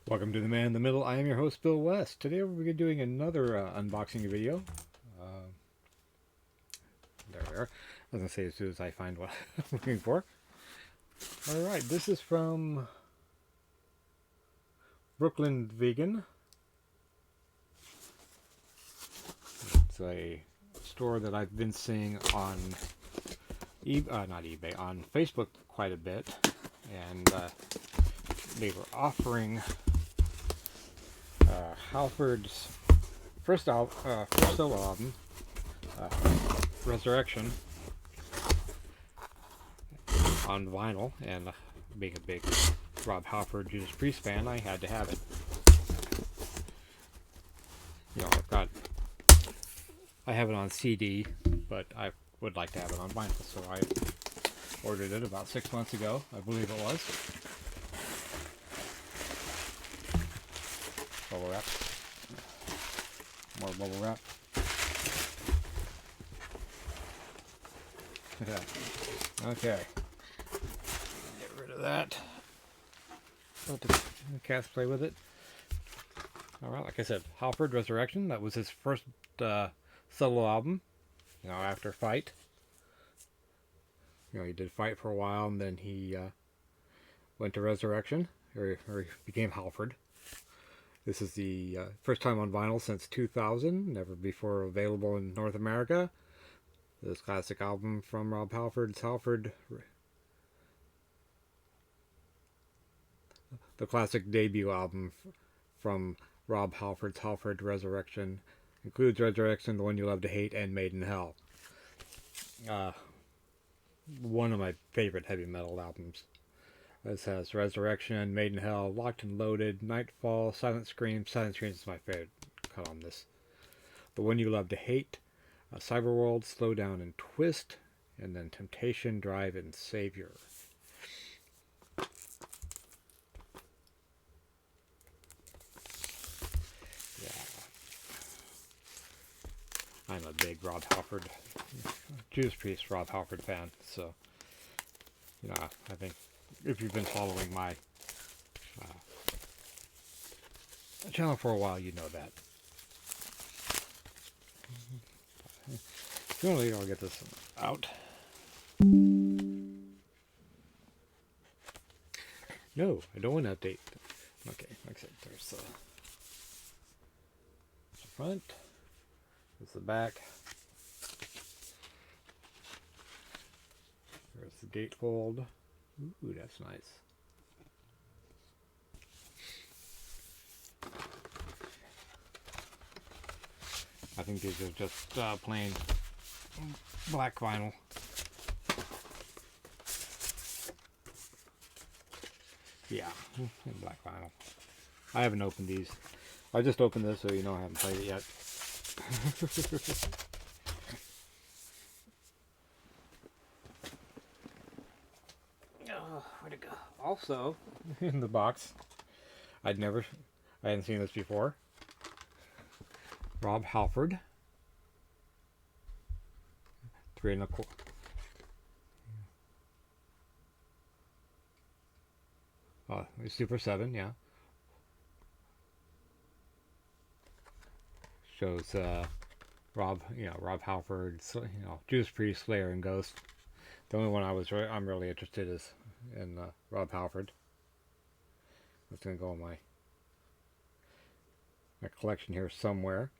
Welcome to the Man in the Middle. I am your host, Bill West. Today we're doing another unboxing video. Uh, there we are. I was going to say as soon as I find what I'm looking for. Alright, this is from Brooklyn Vegan. It's a store that I've been seeing on not eBay, on Facebook quite a bit. And they were offering Halford's first solo album, Resurrection, on vinyl, and being a big Rob Halford Judas Priest fan, I had to have it. You know, I have it on CD, but I would like to have it on vinyl, so I ordered it about 6 months ago, I believe it was. Bubble wrap. More bubble wrap. Okay. Get rid of that. Let the cats play with it. Alright, like I said, Halford Resurrection. That was his first solo album. You know, after Fight. You know, he did Fight for a while, and then he went to Resurrection, or he became Halford. This is the first time on vinyl since 2000, never before available in North America. This classic album from Rob Halford's Halford. The classic debut album from Rob Halford's Halford Resurrection includes Resurrection, The One You Love to Hate, and Made in Hell. One of my favorite heavy metal albums. This has Resurrection, Made in Hell, Locked and Loaded, Nightfall, Silent Screams. Silent Screams is my favorite cut on this. The One You Love to Hate, Cyberworld, Slow Down and Twist, and then Temptation, Drive, and Savior. Yeah. I'm a big Rob Halford, Judas Priest Rob Halford fan, so, you know, I think if you've been following my channel for a while, you know that. Sooner I'll get this out. No, I don't want to update. Okay, like I said, there's the front. There's the back. There's the gatefold. Ooh, that's nice. I think these are just plain black vinyl. Yeah, black vinyl. I haven't opened these. I just opened this so you know I haven't played it yet. Where'd it go? Also, in the box, I hadn't seen this before. Rob Halford. 3 1/4. Oh, Super 7, yeah. Shows Rob Halford, Judas Priest, Slayer, and Ghost. The only one I'm really interested is in Rob Halford. It's gonna go in my collection here somewhere.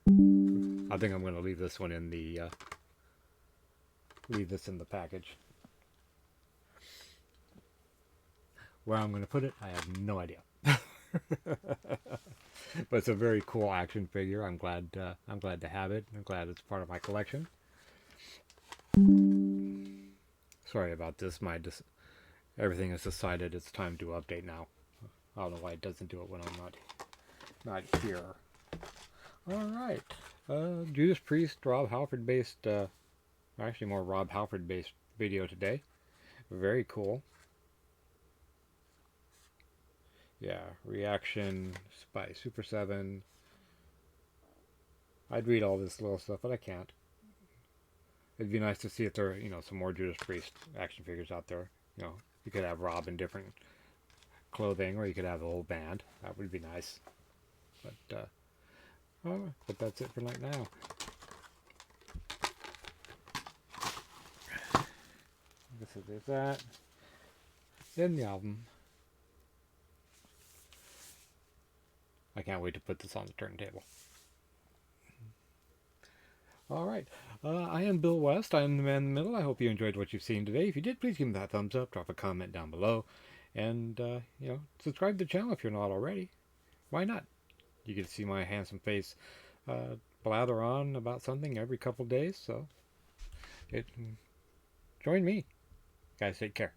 I think I'm gonna leave this one in the package. Where I'm gonna put it, I have no idea. But it's a very cool action figure. I'm glad to have it. I'm glad it's part of my collection. Sorry about this. Everything is decided. It's time to update now. I don't know why it doesn't do it when I'm not here. All right. Judas Priest, Rob Halford based. Actually, more Rob Halford based video today. Very cool. Yeah, reaction by Super 7. I'd read all this little stuff, but I can't. It'd be nice to see if there are, some more Judas Priest action figures out there. You could have Rob in different clothing, or you could have a whole band. That would be nice. But that's it for right now. This is that. In the album. I can't wait to put this on the turntable. Alright, I am Bill West. I am the man in the middle. I hope you enjoyed what you've seen today. If you did, please give me that thumbs up, drop a comment down below, and, subscribe to the channel if you're not already. Why not? You get to see my handsome face blather on about something every couple days, so join me. Guys, take care.